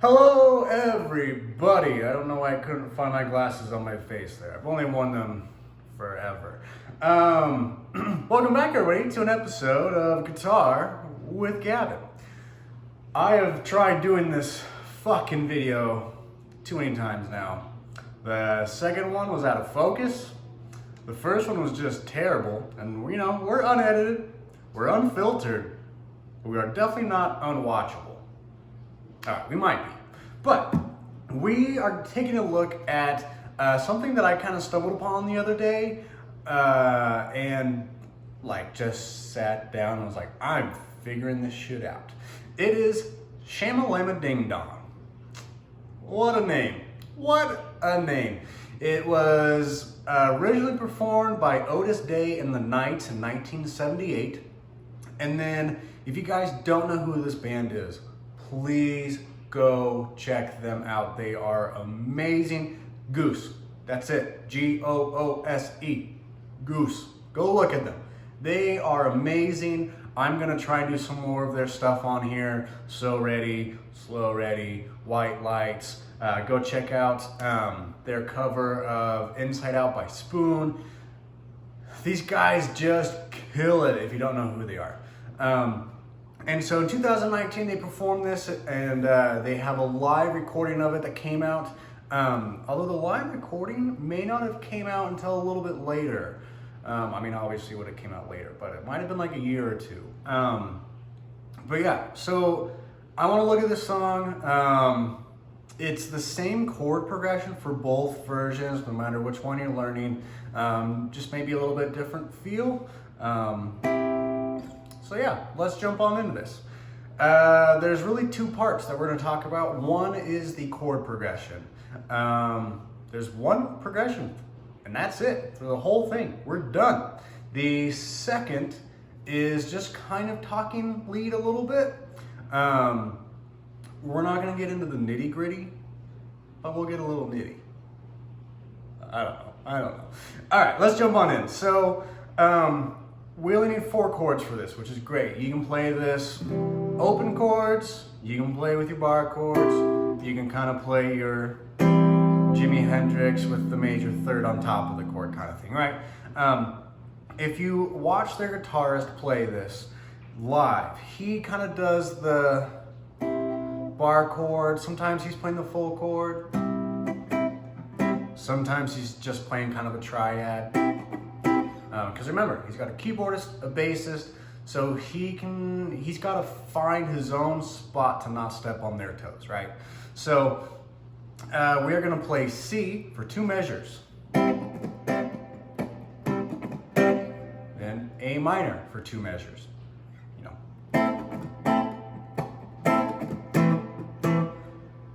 Hello, everybody. I don't know why I couldn't find my glasses on my face there. I've only worn them forever. Welcome back, everybody, to an episode of Guitar with Gavin. I have tried doing this fucking video too many times now. The second one was out of focus. The first one was just terrible. And, you know, we're unedited, we're unfiltered, but we are definitely not unwatchable. We might be, but we are taking a look at something that I kind of stumbled upon the other day, and like just sat down and was like, I'm figuring this shit out. It is Shama Lama Ding Dong. What a name! What a name! It was originally performed by Otis Day and the Knights in 1978, and then if you guys don't know who this band is, please go check them out. They are amazing. Goose. That's it. Goose. Goose. Go look at them. They are amazing. I'm going to try and do some more of their stuff on here. So Ready, Slow Ready, White Lights. Go check out their cover of Inside Out by Spoon. These guys just kill it if you don't know who they are. And so in 2019, they performed this, and they have a live recording of it that came out. Although the live recording may not have came out until a little bit later. I mean, obviously would have came out later, but it might have been like a year or two. But yeah, so I want to look at this song. It's the same chord progression for both versions, no matter which one you're learning. Just maybe a little bit different feel. So yeah, let's jump on into this. There's really two parts that we're going to talk about. One is the chord progression. There's one progression, and that's it for the whole thing. We're done. The second is just kind of talking lead a little bit. We're not going to get into the nitty gritty, but we'll get a little nitty. I don't know. All right, let's jump on in. So, we only need 4 chords for this, which is great. You can play this open chords, you can play with your bar chords, you can kind of play your Jimi Hendrix with the major third on top of the chord kind of thing, right? If you watch their guitarist play this live, he kind of does the bar chord. Sometimes he's playing the full chord. Sometimes he's just playing kind of a triad. Because remember, he's got a keyboardist, a bassist, so he's got to find his own spot to not step on their toes, right? So we are going to play C for 2 measures, then A minor for 2 measures, you know.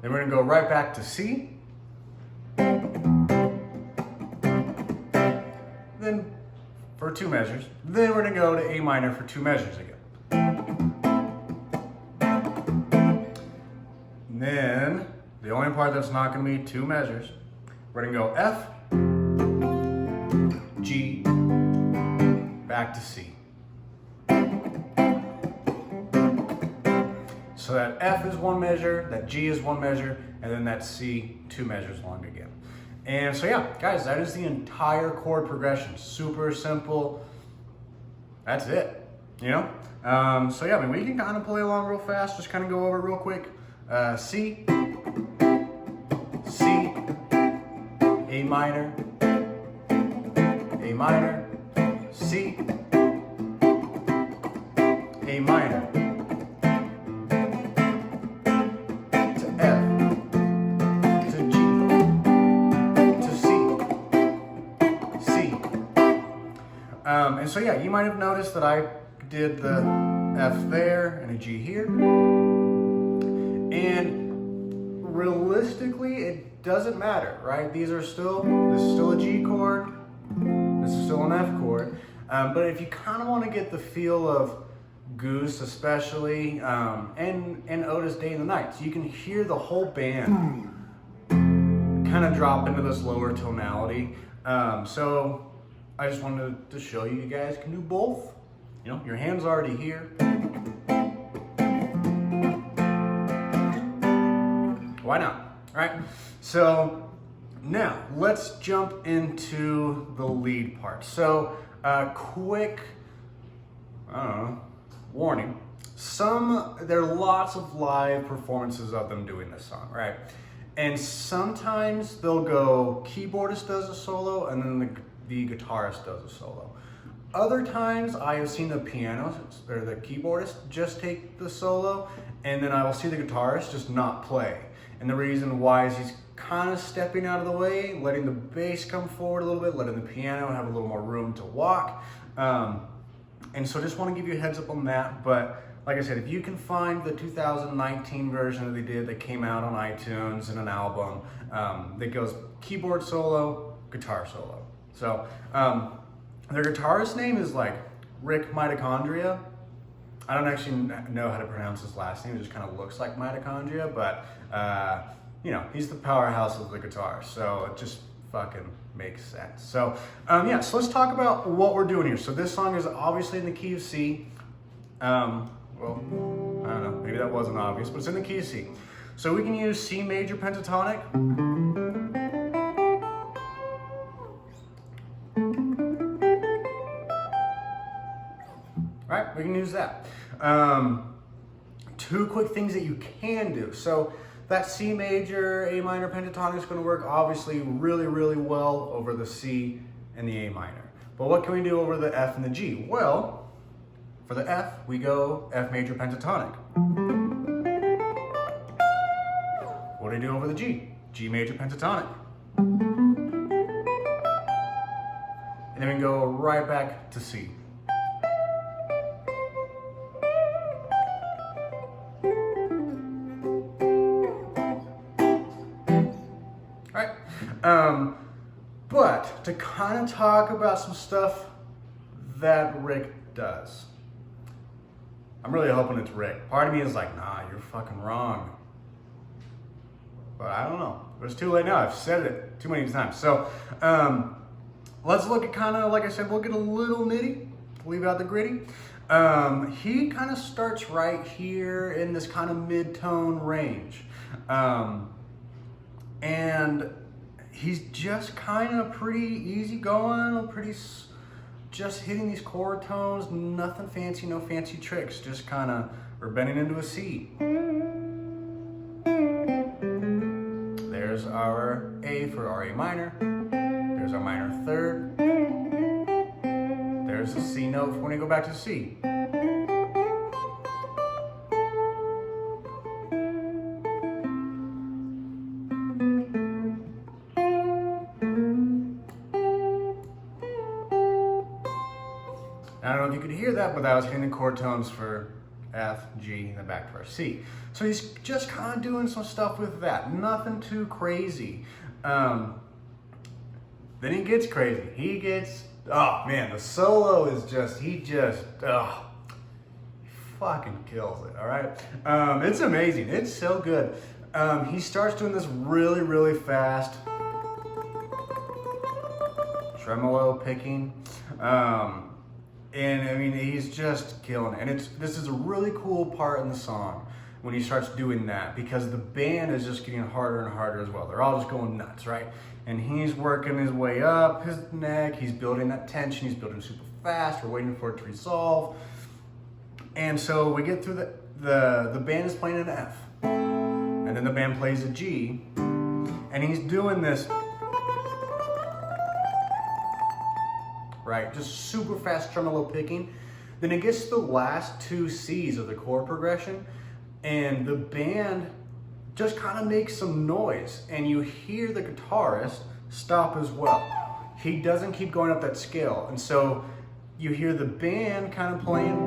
Then we're going to go right back to C, then for 2 measures. Then we're going to go to A minor for 2 measures again. And then the only part that's not going to be 2 measures, we're going to go F, G, back to C. So that F is 1 measure, that G is 1 measure, and then that C 2 measures long again. And so yeah, guys, that is the entire chord progression. Super simple. That's it, you know? So yeah, I mean, we can kind of play along real fast, just kind of go over it real quick. C, C, A minor, C, A minor, to F, to G, and so yeah, you might have noticed that I did the F there and a G here. And realistically, it doesn't matter, right? This is still a G chord, this is still an F chord. But if you kind of want to get the feel of Goose especially, and Otis Day and the Knights, you can hear the whole band kind of drop into this lower tonality. So I just wanted to show you guys can do both. You know, your hand's already here. why not? All right, so now let's jump into the lead part. So quick, I don't know, warning. There are lots of live performances of them doing this song, right? And sometimes they'll go, keyboardist does a solo, and then the guitarist does a solo. Other times I have seen the piano, or the keyboardist, just take the solo, and then I will see the guitarist just not play. And the reason why is he's kind of stepping out of the way, letting the bass come forward a little bit, letting the piano have a little more room to walk. And so I just want to give you a heads up on that. But like I said, if you can find the 2019 version that they did that came out on iTunes and an album that goes keyboard solo, guitar solo. So their guitarist name is like Rick Mitochondria. I don't actually know how to pronounce his last name. It just kind of looks like mitochondria, but you know, he's the powerhouse of the guitar. So it just fucking makes sense. So yeah, so let's talk about what we're doing here. So this song is obviously in the key of C. Well, I don't know, maybe that wasn't obvious, but it's in the key of C. So we can use C major pentatonic. Right, we can use that. Two quick things that you can do. So that C major, A minor pentatonic is going to work obviously really, really well over the C and the A minor. But what can we do over the F and the G? Well, for the F, we go F major pentatonic. What do we do over the G? G major pentatonic. And then we can go right back to C. But to kind of talk about some stuff that Rick does. I'm really hoping it's Rick. Part of me is like, nah, you're fucking wrong. But I don't know. But it's too late now. I've said it too many times. So let's look at kind of, like I said, we'll get a little nitty, leave out the gritty. He kind of starts right here in this kind of mid-tone range. And he's just kind of pretty easy going, just hitting these chord tones, nothing fancy, no fancy tricks, just kind of, we're bending into a C. There's our A for our A minor, there's our minor third, there's the C note when we go back to C. I don't know if you could hear that, but that was hitting the chord tones for F, G, and then back to our C. So he's just kind of doing some stuff with that. Nothing too crazy. Then he gets crazy. Oh man, the solo is just, he fucking kills it, all right? It's amazing. It's so good. He starts doing this really, really fast tremolo picking. And I mean, he's just killing it. And this is a really cool part in the song when he starts doing that, because the band is just getting harder and harder as well. They're all just going nuts, right? And he's working his way up his neck. He's building that tension. He's building super fast. We're waiting for it to resolve. And so we get through the band is playing an F. And then the band plays a G. And he's doing this, right? Just super fast tremolo picking. Then it gets to the last two C's of the chord progression, and the band just kind of makes some noise, and you hear the guitarist stop as well. He doesn't keep going up that scale, and so you hear the band kind of playing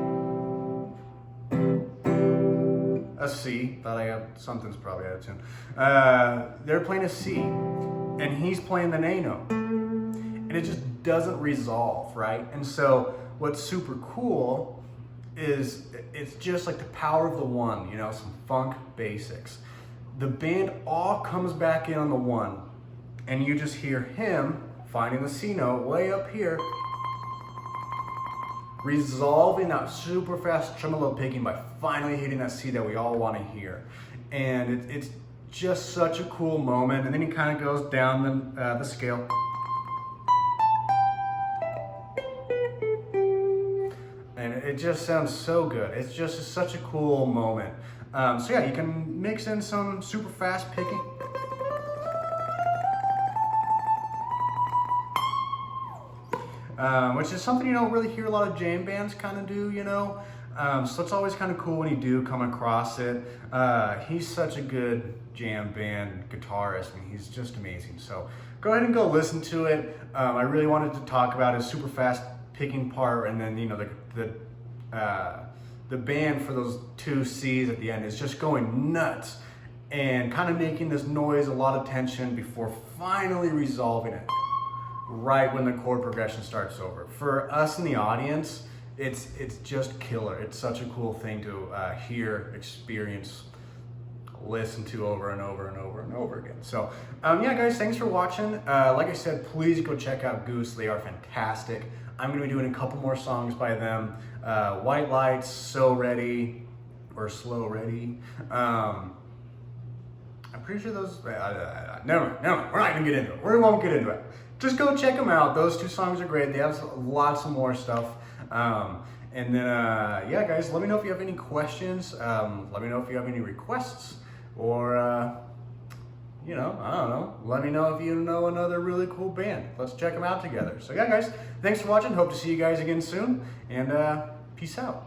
a C. Thought I had something's probably out of tune. They're playing a C, and he's playing the A note, and it just doesn't resolve, right? And so what's super cool is it's just like the power of the one, you know, some funk basics. The band all comes back in on the one, and you just hear him finding the C note way up here, resolving that super fast tremolo picking by finally hitting that C that we all want to hear. And Just such a cool moment. And then he kind of goes down the scale. And it just sounds so good. It's just such a cool moment. So yeah, you can mix in some super fast picking. Which is something you don't really hear a lot of jam bands kind of do, you know? So it's always kind of cool when you do come across it. He's such a good jam band guitarist, and he's just amazing. So go ahead and go listen to it. I really wanted to talk about his super fast picking part, and then, you know, the band for those 2 C's at the end is just going nuts and kind of making this noise, a lot of tension before finally resolving it right when the chord progression starts over. For us in the audience, it's just killer. It's such a cool thing to hear, experience, listen to over and over and over and over again. So yeah, guys, thanks for watching. Like I said, please go check out Goose. They are fantastic. I'm gonna be doing a couple more songs by them. White Lights, So Ready, or Slow Ready. I'm pretty sure those, never mind, we're not gonna get into it. We won't get into it. Just go check them out. Those 2 songs are great. They have lots of more stuff. And then, yeah, guys, let me know if you have any questions. Let me know if you have any requests, or, you know, I don't know. Let me know if you know another really cool band. Let's check them out together. So yeah, guys, thanks for watching. Hope to see you guys again soon, and peace out.